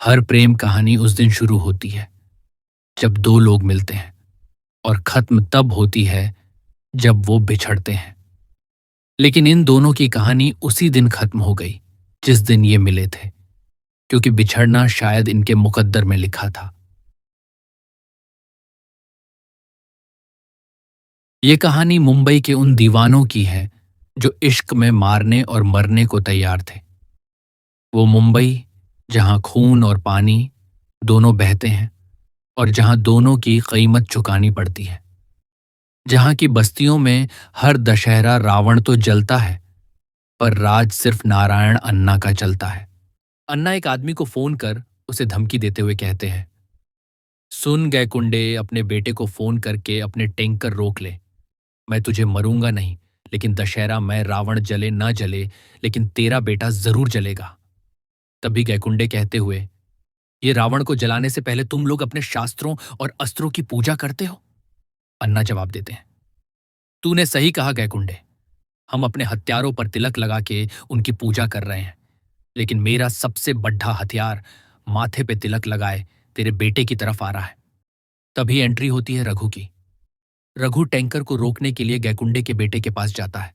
हर प्रेम कहानी उस दिन शुरू होती है जब दो लोग मिलते हैं और खत्म तब होती है जब वो बिछड़ते हैं। लेकिन इन दोनों की कहानी उसी दिन खत्म हो गई जिस दिन ये मिले थे, क्योंकि बिछड़ना शायद इनके मुकद्दर में लिखा था। ये कहानी मुंबई के उन दीवानों की है जो इश्क में मारने और मरने को तैयार थे। वो मुंबई जहां खून और पानी दोनों बहते हैं और जहां दोनों की कीमत चुकानी पड़ती है। जहां की बस्तियों में हर दशहरा रावण तो जलता है, पर राज सिर्फ नारायण अन्ना का चलता है। अन्ना एक आदमी को फोन कर उसे धमकी देते हुए कहते हैं, सुन गए कुंडे, अपने बेटे को फोन करके अपने टैंकर रोक ले। मैं तुझे मरूंगा नहीं, लेकिन दशहरा में रावण जले ना जले, लेकिन तेरा बेटा जरूर जलेगा। तभी गैकुंडे कहते हुए, ये रावण को जलाने से पहले तुम लोग अपने शास्त्रों और अस्त्रों की पूजा करते हो? अन्ना जवाब देते हैं, तूने सही कहा गैकुंडे। हम अपने हथियारों पर तिलक लगा के उनकी पूजा कर रहे हैं, लेकिन मेरा सबसे बड़ा हथियार माथे पे तिलक लगाए तेरे बेटे की तरफ आ रहा है। तभी एंट्री होती है रघु की। रघु टैंकर को रोकने के लिए गैकुंडे के बेटे के पास जाता है।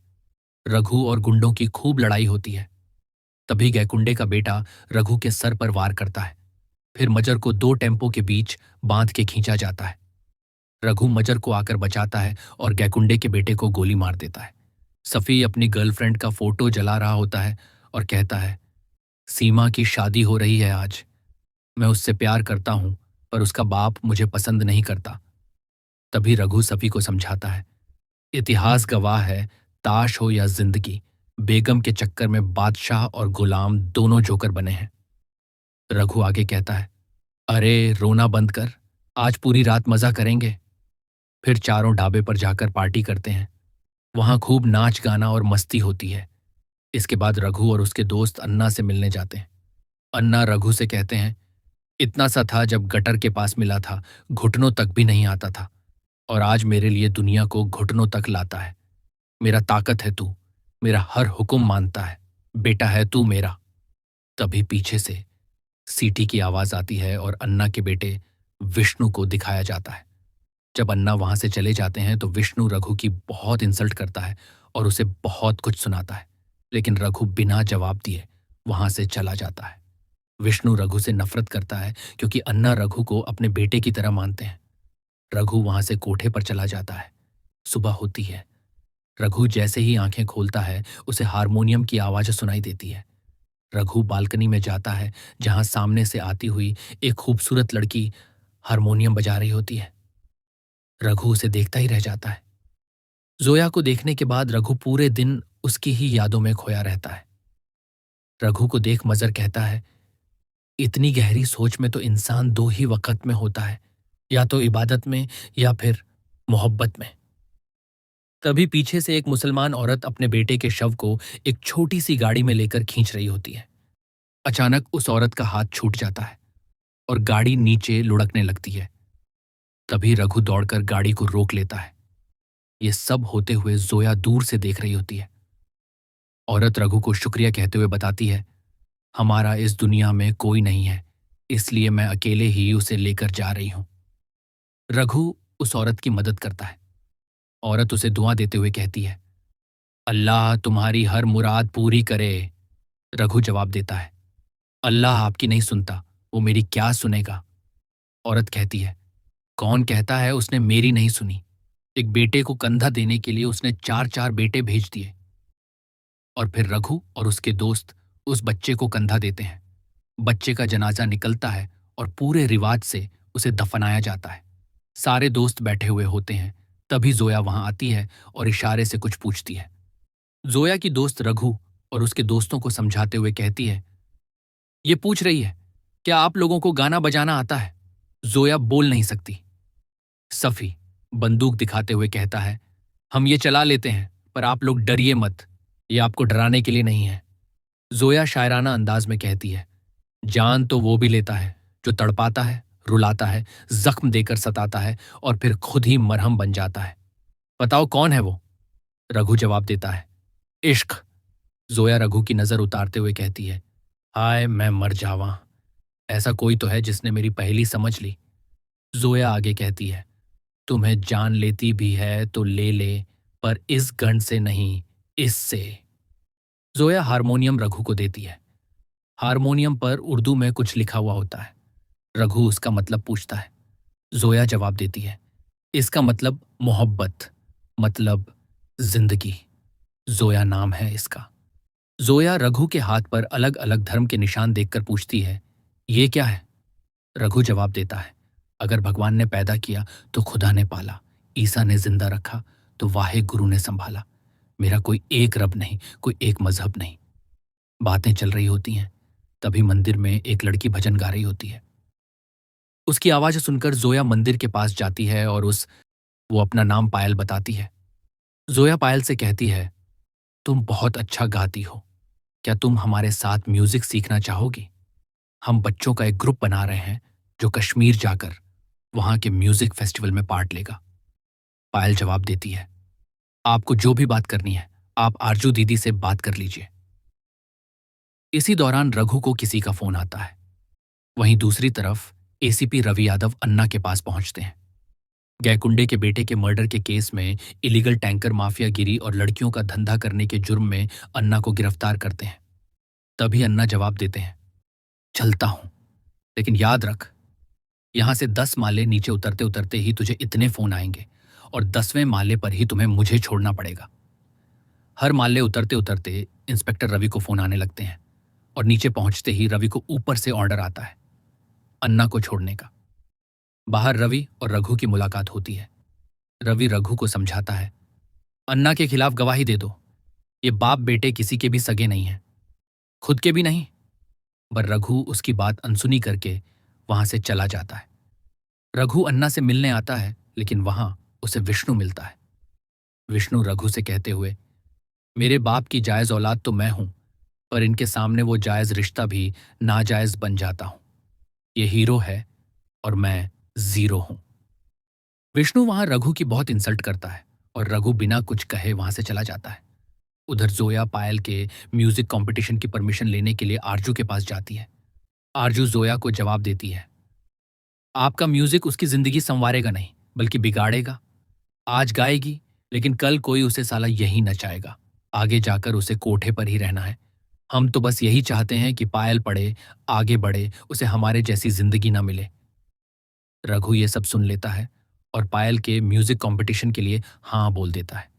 रघु और गुंडों की खूब लड़ाई होती है। तभी गैकुंडे का बेटा रघु के सर पर वार करता है। फिर मजर को दो टेम्पो के बीच बांध के खींचा जाता है। रघु मजर को आकर बचाता है और गैकुंडे के बेटे को गोली मार देता है। सफ़ी अपनी गर्लफ्रेंड का फोटो जला रहा होता है और कहता है, सीमा की शादी हो रही है आज। मैं उससे प्यार करता हूं, पर उसका बाप मुझे पसंद नहीं करता। तभी रघु सफ़ी को समझाता है, इतिहास गवाह है, ताश हो या जिंदगी, बेगम के चक्कर में बादशाह और गुलाम दोनों जोकर बने हैं। रघु आगे कहता है, अरे रोना बंद कर, आज पूरी रात मजा करेंगे। फिर चारों ढाबे पर जाकर पार्टी करते हैं। वहां खूब नाच गाना और मस्ती होती है। इसके बाद रघु और उसके दोस्त अन्ना से मिलने जाते हैं। अन्ना रघु से कहते हैं, इतना सा था जब गटर के पास मिला था, घुटनों तक भी नहीं आता था, और आज मेरे लिए दुनिया को घुटनों तक लाता है। मेरा ताकत है तू, मेरा हर हुक्म मानता है, बेटा है तू मेरा। तभी पीछे से सीटी की आवाज आती है और अन्ना के बेटे विष्णु को दिखाया जाता है। जब अन्ना वहां से चले जाते हैं तो विष्णु रघु की बहुत इंसल्ट करता है और उसे बहुत कुछ सुनाता है, लेकिन रघु बिना जवाब दिए वहां से चला जाता है। विष्णु रघु से नफरत करता है क्योंकि अन्ना रघु को अपने बेटे की तरह मानते हैं। रघु वहां से कोठे पर चला जाता है। सुबह होती है। रघु जैसे ही आंखें खोलता है उसे हारमोनियम की आवाज सुनाई देती है। रघु बालकनी में जाता है जहां सामने से आती हुई एक खूबसूरत लड़की हारमोनियम बजा रही होती है। रघु उसे देखता ही रह जाता है। जोया को देखने के बाद रघु पूरे दिन उसकी ही यादों में खोया रहता है। रघु को देख मजर कहता है, इतनी गहरी सोच में तो इंसान दो ही वक्त में होता है, या तो इबादत में या फिर मोहब्बत में। तभी पीछे से एक मुसलमान औरत अपने बेटे के शव को एक छोटी सी गाड़ी में लेकर खींच रही होती है। अचानक उस औरत का हाथ छूट जाता है और गाड़ी नीचे लुढ़कने लगती है। तभी रघु दौड़कर गाड़ी को रोक लेता है। ये सब होते हुए जोया दूर से देख रही होती है। औरत रघु को शुक्रिया कहते हुए बताती है, हमारा इस दुनिया में कोई नहीं है, इसलिए मैं अकेले ही उसे लेकर जा रही हूं। रघु उस औरत की मदद करता है। औरत उसे दुआ देते हुए कहती है, अल्लाह तुम्हारी हर मुराद पूरी करे। रघु जवाब देता है, अल्लाह आपकी नहीं सुनता, वो मेरी क्या सुनेगा। औरत कहती है, कौन कहता है उसने मेरी नहीं सुनी। एक बेटे को कंधा देने के लिए उसने चार चार बेटे भेज दिए। और फिर रघु और उसके दोस्त उस बच्चे को कंधा देते हैं। बच्चे का जनाजा निकलता है और पूरे रिवाज से उसे दफनाया जाता है। सारे दोस्त बैठे हुए होते हैं। तभी जोया वहां आती है और इशारे से कुछ पूछती है। जोया की दोस्त रघु और उसके दोस्तों को समझाते हुए कहती है, ये पूछ रही है, क्या आप लोगों को गाना बजाना आता है? जोया बोल नहीं सकती। सफी बंदूक दिखाते हुए कहता है, हम ये चला लेते हैं, पर आप लोग डरिए मत, ये आपको डराने के लिए नहीं है। जोया शायराना अंदाज में कहती है, जान तो वो भी लेता है जो तड़पाता है, रुलाता है, जख्म देकर सताता है और फिर खुद ही मरहम बन जाता है। बताओ कौन है वो? रघु जवाब देता है, इश्क। जोया रघु की नजर उतारते हुए कहती है, हाय मैं मर जावा, ऐसा कोई तो है जिसने मेरी पहेली समझ ली। जोया आगे कहती है, तुम्हें जान लेती भी है तो ले ले, पर इस गंढ से नहीं, इससे। जोया हारमोनियम रघु को देती है। हारमोनियम पर उर्दू में कुछ लिखा हुआ होता है। रघु उसका मतलब पूछता है। जोया जवाब देती है, इसका मतलब मोहब्बत, मतलब जिंदगी। जोया नाम है इसका। जोया रघु के हाथ पर अलग अलग धर्म के निशान देखकर पूछती है, ये क्या है? रघु जवाब देता है, अगर भगवान ने पैदा किया तो खुदा ने पाला, ईसा ने जिंदा रखा तो वाहे गुरु ने संभाला। मेरा कोई एक रब नहीं, कोई एक मजहब नहीं। बातें चल रही होती हैं, तभी मंदिर में एक लड़की भजन गा रही होती है। उसकी आवाज सुनकर जोया मंदिर के पास जाती है और वो अपना नाम पायल बताती है। जोया पायल से कहती है, तुम बहुत अच्छा गाती हो, क्या तुम हमारे साथ म्यूजिक सीखना चाहोगी? हम बच्चों का एक ग्रुप बना रहे हैं जो कश्मीर जाकर वहां के म्यूजिक फेस्टिवल में पार्ट लेगा। पायल जवाब देती है, आपको जो भी बात करनी है आप आरजू दीदी से बात कर लीजिए। इसी दौरान रघु को किसी का फोन आता है। वहीं दूसरी तरफ एसीपी रवि यादव अन्ना के पास पहुंचते हैं। गैकुंडे के बेटे के मर्डर के केस में इलीगल टैंकर माफियागिरी और लड़कियों का धंधा करने के जुर्म में अन्ना को गिरफ्तार करते हैं। तभी अन्ना जवाब देते हैं, चलता हूं, लेकिन याद रख, यहां से 10 माले नीचे उतरते उतरते ही तुझे इतने फोन आएंगे और 10वें माले पर ही तुम्हें मुझे छोड़ना पड़ेगा। हर माले उतरते उतरते इंस्पेक्टर रवि को फोन आने लगते हैं और नीचे पहुंचते ही रवि को ऊपर से ऑर्डर आता है अन्ना को छोड़ने का। बाहर रवि और रघु की मुलाकात होती है। रवि रघु को समझाता है, अन्ना के खिलाफ गवाही दे दो। ये बाप बेटे किसी के भी सगे नहीं हैं, खुद के भी नहीं। पर रघु उसकी बात अनसुनी करके वहां से चला जाता है। रघु अन्ना से मिलने आता है, लेकिन वहां उसे विष्णु मिलता है। विष्णु रघु से कहते हुए, मेरे बाप की जायज औलाद तो मैं हूं, पर इनके सामने वो जायज रिश्ता भी नाजायज बन जाता हूं। ये हीरो है और मैं जीरो हूं। विष्णु वहां रघु की बहुत इंसल्ट करता है और रघु बिना कुछ कहे वहां से चला जाता है। उधर जोया पायल के म्यूजिक कंपटीशन की परमिशन लेने के लिए आरजू के पास जाती है। आरजू जोया को जवाब देती है, आपका म्यूजिक उसकी जिंदगी संवारेगा नहीं, बल्कि बिगाड़ेगा। आज गाएगी, लेकिन कल कोई उसे साला यही नचाएगा। आगे जाकर उसे कोठे पर ही रहना है। हम तो बस यही चाहते हैं कि पायल पढ़े, आगे बढ़े, उसे हमारे जैसी जिंदगी ना मिले। रघु ये सब सुन लेता है और पायल के म्यूजिक कंपटीशन के लिए हाँ बोल देता है।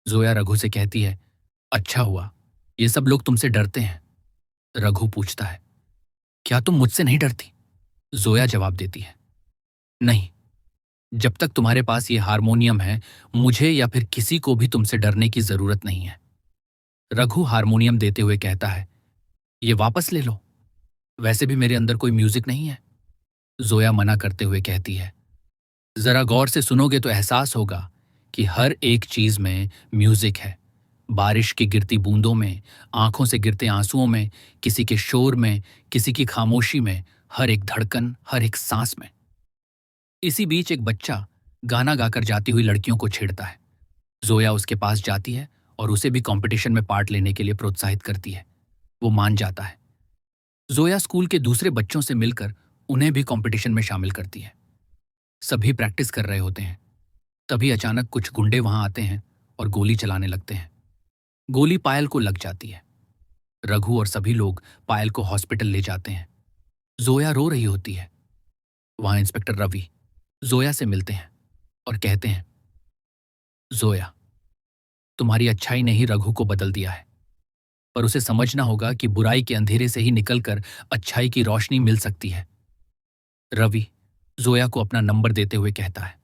जोया रघु से कहती है, अच्छा हुआ, ये सब लोग तुमसे डरते हैं। रघु पूछता है, क्या तुम मुझसे नहीं डरती? जोया जवाब देती है, नहीं, जब तक तुम्हारे पास ये हारमोनियम है मुझे या फिर किसी को भी तुमसे डरने की जरूरत नहीं है। रघु हारमोनियम देते हुए कहता है, ये वापस ले लो, वैसे भी मेरे अंदर कोई म्यूजिक नहीं है। जोया मना करते हुए कहती है, जरा गौर से सुनोगे तो एहसास होगा कि हर एक चीज में म्यूजिक है। बारिश की गिरती बूंदों में, आंखों से गिरते आंसुओं में, किसी के शोर में, किसी की खामोशी में, हर एक धड़कन, हर एक सांस में। इसी बीच एक बच्चा गाना गाकर जाती हुई लड़कियों को छेड़ता है। जोया उसके पास जाती है और उसे भी कंपटीशन में पार्ट लेने के लिए प्रोत्साहित करती है। वो मान जाता है। जोया स्कूल के दूसरे बच्चों से मिलकर उन्हें भी कंपटीशन में शामिल करती है। सभी प्रैक्टिस कर रहे होते हैं। तभी अचानक कुछ गुंडे वहां आते हैं और गोली चलाने लगते हैं। गोली पायल को लग जाती है। रघु और सभी लोग पायल को हॉस्पिटल ले जाते हैं। जोया रो रही होती है। वहां इंस्पेक्टर रवि जोया से मिलते हैं और कहते हैं, जोया, तुम्हारी अच्छाई ने ही रघु को बदल दिया है, पर उसे समझना होगा कि बुराई के अंधेरे से ही निकलकर अच्छाई की रोशनी मिल सकती है। रवि जोया को अपना नंबर देते हुए कहता है,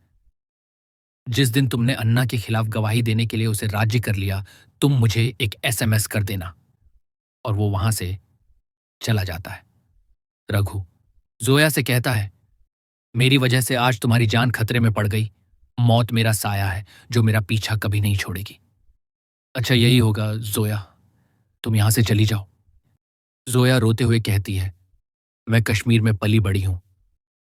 जिस दिन तुमने अन्ना के खिलाफ गवाही देने के लिए उसे राजी कर लिया, तुम मुझे एक एसएमएस कर देना। और वो वहां से चला जाता है। रघु जोया से कहता है, मेरी वजह से आज तुम्हारी जान खतरे में पड़ गई। मौत मेरा साया है जो मेरा पीछा कभी नहीं छोड़ेगी। अच्छा यही होगा जोया, तुम यहां से चली जाओ। जोया रोते हुए कहती है, मैं कश्मीर में पली बड़ी हूं।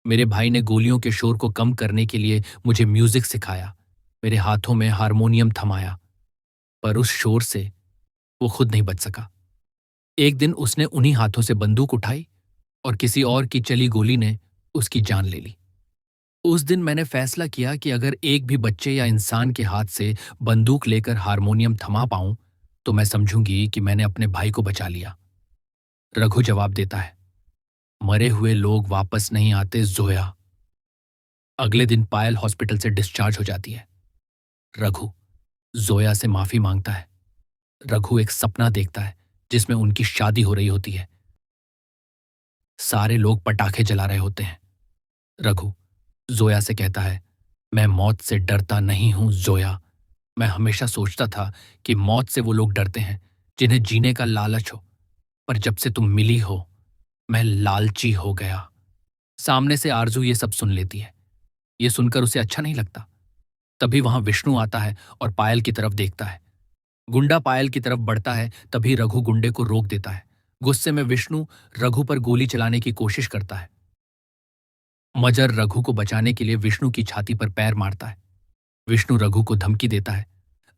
मेरे भाई ने गोलियों के शोर को कम करने के लिए मुझे म्यूजिक सिखाया, मेरे हाथों में हारमोनियम थमाया, पर उस शोर से वो खुद नहीं बच सका। एक दिन उसने उन्हीं हाथों से बंदूक उठाई और किसी और की चली गोली ने उसकी जान ले ली। उस दिन मैंने फैसला किया कि अगर एक भी बच्चे या इंसान के हाथ से बंदूक लेकर हारमोनियम थमा पाऊं तो मैं समझूंगी कि मैंने अपने भाई को बचा लिया। रघु जवाब देता है, मरे हुए लोग वापस नहीं आते जोया। अगले दिन पायल हॉस्पिटल से डिस्चार्ज हो जाती है। रघु जोया से माफी मांगता है। रघु एक सपना देखता है जिसमें उनकी शादी हो रही होती है। सारे लोग पटाखे जला रहे होते हैं। रघु जोया से कहता है, मैं मौत से डरता नहीं हूं जोया। मैं हमेशा सोचता था कि मौत से वो लोग डरते हैं जिन्हें जीने का लालच हो, पर जब से तुम मिली हो मैं लालची हो गया। सामने से आरजू ये सब सुन लेती है। ये सुनकर उसे अच्छा नहीं लगता। तभी वहां विष्णु आता है और पायल की तरफ देखता है। गुंडा पायल की तरफ बढ़ता है, तभी रघु गुंडे को रोक देता है। गुस्से में विष्णु रघु पर गोली चलाने की कोशिश करता है। मजर रघु को बचाने के लिए विष्णु की छाती पर पैर मारता है। विष्णु रघु को धमकी देता है,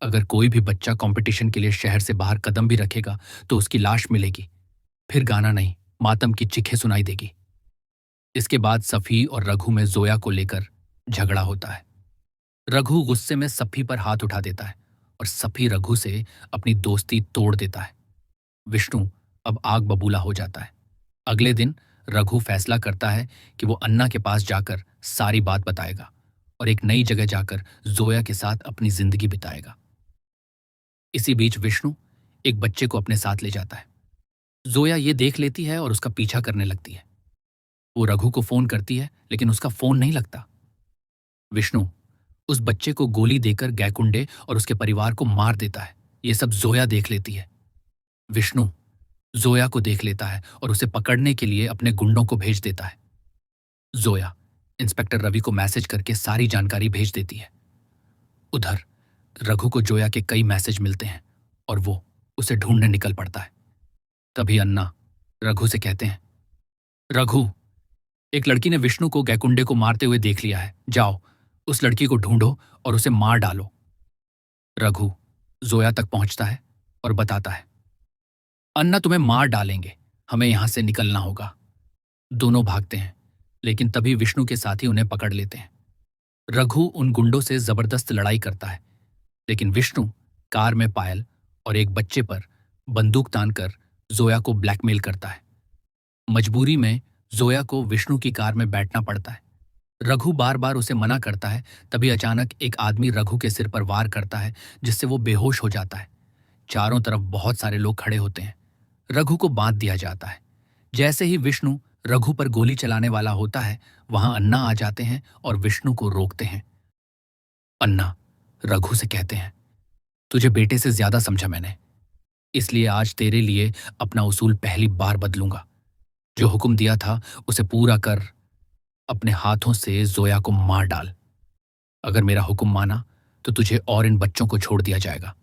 अगर कोई भी बच्चा कंपटीशन के लिए शहर से बाहर कदम भी रखेगा तो उसकी लाश मिलेगी। फिर गाना नहीं, मातम की चीखें सुनाई देगी। इसके बाद सफी और रघु में जोया को लेकर झगड़ा होता है। रघु गुस्से में सफी पर हाथ उठा देता है और सफी रघु से अपनी दोस्ती तोड़ देता है। विष्णु अब आग बबूला हो जाता है। अगले दिन रघु फैसला करता है कि वो अन्ना के पास जाकर सारी बात बताएगा और एक नई जगह जाकर जोया के साथ अपनी जिंदगी बिताएगा। इसी बीच विष्णु एक बच्चे को अपने साथ ले जाता है। जोया ये देख लेती है और उसका पीछा करने लगती है। वो रघु को फोन करती है लेकिन उसका फोन नहीं लगता। विष्णु उस बच्चे को गोली देकर गैकुंडे और उसके परिवार को मार देता है। ये सब जोया देख लेती है। विष्णु जोया को देख लेता है और उसे पकड़ने के लिए अपने गुंडों को भेज देता है। जोया इंस्पेक्टर रवि को मैसेज करके सारी जानकारी भेज देती है। उधर रघु को जोया के कई मैसेज मिलते हैं और वो उसे ढूंढने निकल पड़ता है। तभी अन्ना रघु से कहते हैं, रघु, एक लड़की ने विष्णु को गैकुंडे को मारते हुए देख लिया है। जाओ उस लड़की को ढूंढो और उसे मार डालो। रघु जोया तक पहुंचता है और बताता है, अन्ना तुम्हें मार डालेंगे, हमें यहां से निकलना होगा। दोनों भागते हैं लेकिन तभी विष्णु के साथी उन्हें पकड़ लेते हैं। रघु उन गुंडों से जबरदस्त लड़ाई करता है लेकिन विष्णु कार में पायल और एक बच्चे पर बंदूक तानकर जोया को ब्लैकमेल करता है। मजबूरी में जोया को विष्णु की कार में बैठना पड़ता है। रघु बार बार उसे मना करता है। तभी अचानक एक आदमी रघु के सिर पर वार करता है जिससे वो बेहोश हो जाता है। चारों तरफ बहुत सारे लोग खड़े होते हैं। रघु को बांध दिया जाता है। जैसे ही विष्णु रघु पर गोली चलाने वाला होता है, वहां अन्ना आ जाते हैं और विष्णु को रोकते हैं। अन्ना रघु से कहते हैं, तुझे बेटे से ज्यादा समझा मैंने, इसलिए आज तेरे लिए अपना उसूल पहली बार बदलूंगा। जो हुक्म दिया था उसे पूरा कर, अपने हाथों से जोया को मार डाल। अगर मेरा हुक्म माना तो तुझे और इन बच्चों को छोड़ दिया जाएगा।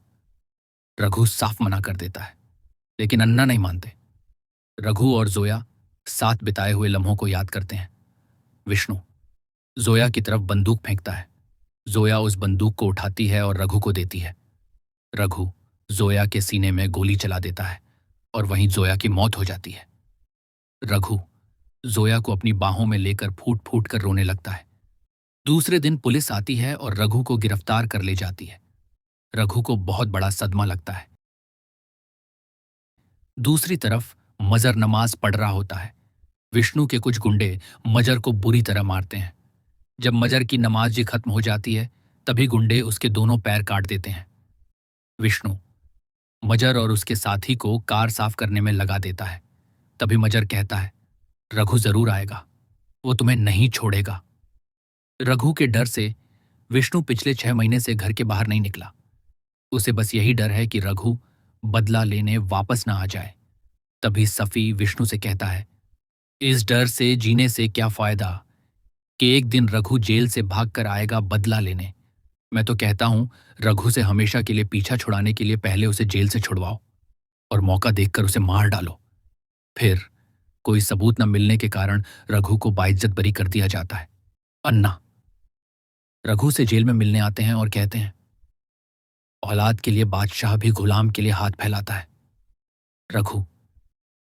रघु साफ मना कर देता है लेकिन अन्ना नहीं मानते। रघु और जोया साथ बिताए हुए लम्हों को याद करते हैं। विष्णु जोया की तरफ बंदूक फेंकता है। जोया उस बंदूक को उठाती है और रघु को देती है। रघु जोया के सीने में गोली चला देता है और वहीं जोया की मौत हो जाती है। रघु जोया को अपनी बाहों में लेकर फूट फूट कर रोने लगता है। दूसरे दिन पुलिस आती है और रघु को गिरफ्तार कर ले जाती है। रघु को बहुत बड़ा सदमा लगता है। दूसरी तरफ मजर नमाज पढ़ रहा होता है। विष्णु के कुछ गुंडे मजर को बुरी तरह मारते हैं। जब मजर की नमाज जी खत्म हो जाती है तभी गुंडे उसके दोनों पैर काट देते हैं। विष्णु मजर और उसके साथी को कार साफ करने में लगा देता है। तभी मजर कहता है, रघु जरूर आएगा, वो तुम्हें नहीं छोड़ेगा। रघु के डर से विष्णु पिछले 6 महीने से घर के बाहर नहीं निकला। उसे बस यही डर है कि रघु बदला लेने वापस ना आ जाए। तभी सफी विष्णु से कहता है, इस डर से जीने से क्या फायदा कि एक दिन रघु जेल से भाग कर आएगा बदला लेने। मैं तो कहता हूं रघु से हमेशा के लिए पीछा छुड़ाने के लिए पहले उसे जेल से छुड़वाओ और मौका देखकर उसे मार डालो। फिर कोई सबूत न मिलने के कारण रघु को बाइज्जत बरी कर दिया जाता है। अन्ना रघु से जेल में मिलने आते हैं और कहते हैं, औलाद के लिए बादशाह भी गुलाम के लिए हाथ फैलाता है। रघु,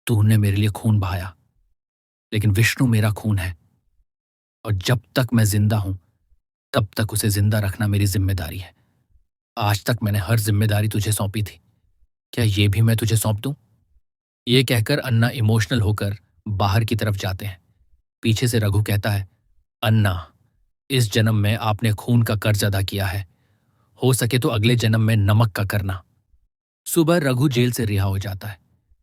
तूने मेरे लिए खून बहाया, लेकिन विष्णु मेरा खून है और जब तक मैं जिंदा हूं तब तक उसे जिंदा रखना मेरी जिम्मेदारी है। आज तक मैंने हर जिम्मेदारी तुझे सौंपी थी, क्या ये भी मैं तुझे सौंप दूं? ये कहकर अन्ना इमोशनल होकर बाहर की तरफ जाते हैं। पीछे से रघु कहता है, अन्ना, इस जन्म में आपने खून का कर्ज अदा किया है, हो सके तो अगले जन्म में नमक का करना। सुबह रघु जेल से रिहा हो जाता है।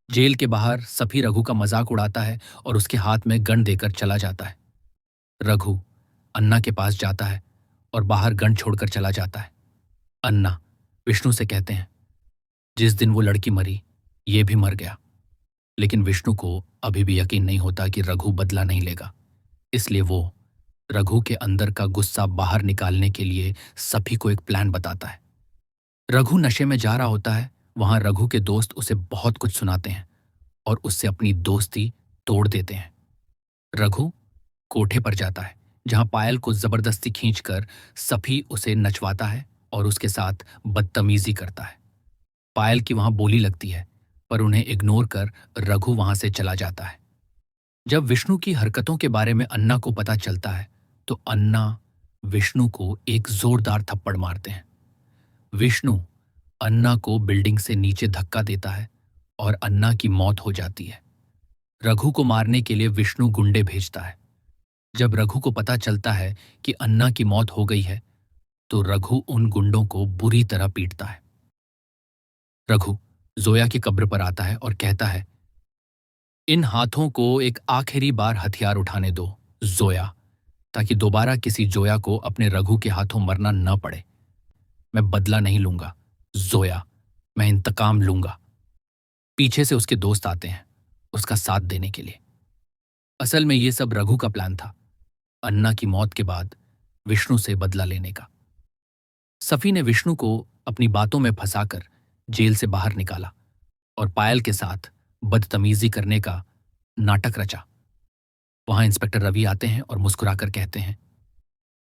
जेल के बाहर सभी रघु का मजाक उड़ाता है और उसके हाथ में गन देकर चला जाता है। रघु अन्ना के पास जाता है और बाहर गन छोड़कर चला जाता है। अन्ना विष्णु से कहते हैं, जिस दिन वो लड़की मरी ये भी मर गया। लेकिन विष्णु को अभी भी यकीन नहीं होता कि रघु बदला नहीं लेगा, इसलिए वो रघु के अंदर का गुस्सा बाहर निकालने के लिए सभी को एक प्लान बताता है। रघु नशे में जा रहा होता है, वहां रघु के दोस्त उसे बहुत कुछ सुनाते हैं और उससे अपनी दोस्ती तोड़ देते हैं। रघु कोठे पर जाता है जहां पायल को जबरदस्ती खींचकर सभी उसे नचवाता है और उसके साथ बदतमीजी करता है। पायल की वहां बोली लगती है, पर उन्हें इग्नोर कर रघु वहां से चला जाता है। जब विष्णु की हरकतों के बारे में अन्ना को पता चलता है तो अन्ना विष्णु को एक जोरदार थप्पड़ मारते हैं। विष्णु अन्ना को बिल्डिंग से नीचे धक्का देता है और अन्ना की मौत हो जाती है। रघु को मारने के लिए विष्णु गुंडे भेजता है। जब रघु को पता चलता है कि अन्ना की मौत हो गई है तो रघु उन गुंडों को बुरी तरह पीटता है। रघु जोया की कब्र पर आता है और कहता है, इन हाथों को एक आखिरी बार हथियार उठाने दो जोया, ताकि दोबारा किसी जोया को अपने रघु के हाथों मरना न पड़े। मैं बदला नहीं लूंगा जोया, मैं इंतकाम लूंगा। पीछे से उसके दोस्त आते हैं उसका साथ देने के लिए। असल में ये सब रघु का प्लान था, अन्ना की मौत के बाद विष्णु से बदला लेने का। सफी ने विष्णु को अपनी बातों में फंसाकर जेल से बाहर निकाला और पायल के साथ बदतमीजी करने का नाटक रचा। वहां इंस्पेक्टर रवि आते हैं और मुस्कुराकर कहते हैं,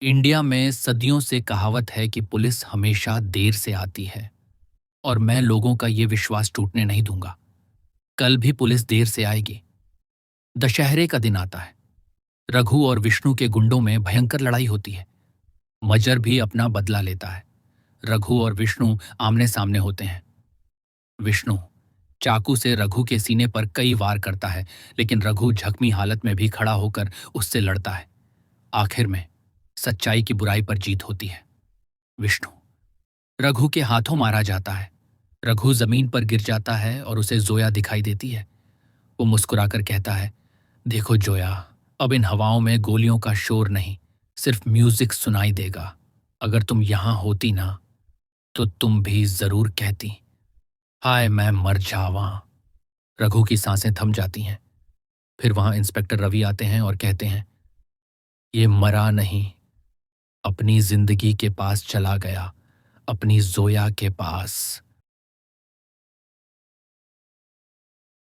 इंडिया में सदियों से कहावत है कि पुलिस हमेशा देर से आती है और मैं लोगों का ये विश्वास टूटने नहीं दूंगा। कल भी पुलिस देर से आएगी। दशहरे का दिन आता है। रघु और विष्णु के गुंडों में भयंकर लड़ाई होती है। मजर भी अपना बदला लेता है। रघु और विष्णु आमने सामने होते हैं। विष्णु चाकू से रघु के सीने पर कई वार करता है, लेकिन रघु जख्मी हालत में भी खड़ा होकर उससे लड़ता है। आखिर में सच्चाई की बुराई पर जीत होती है। विष्णु रघु के हाथों मारा जाता है। रघु जमीन पर गिर जाता है और उसे जोया दिखाई देती है। वो मुस्कुराकर कहता है, देखो जोया, अब इन हवाओं में गोलियों का शोर नहीं, सिर्फ म्यूजिक सुनाई देगा। अगर तुम यहां होती ना तो तुम भी जरूर कहती, हाय मैं मर जावां। रघु की सांसें थम जाती हैं। फिर वहां इंस्पेक्टर रवि आते हैं और कहते हैं, ये मरा नहीं, अपनी जिंदगी के पास चला गया, अपनी जोया के पास।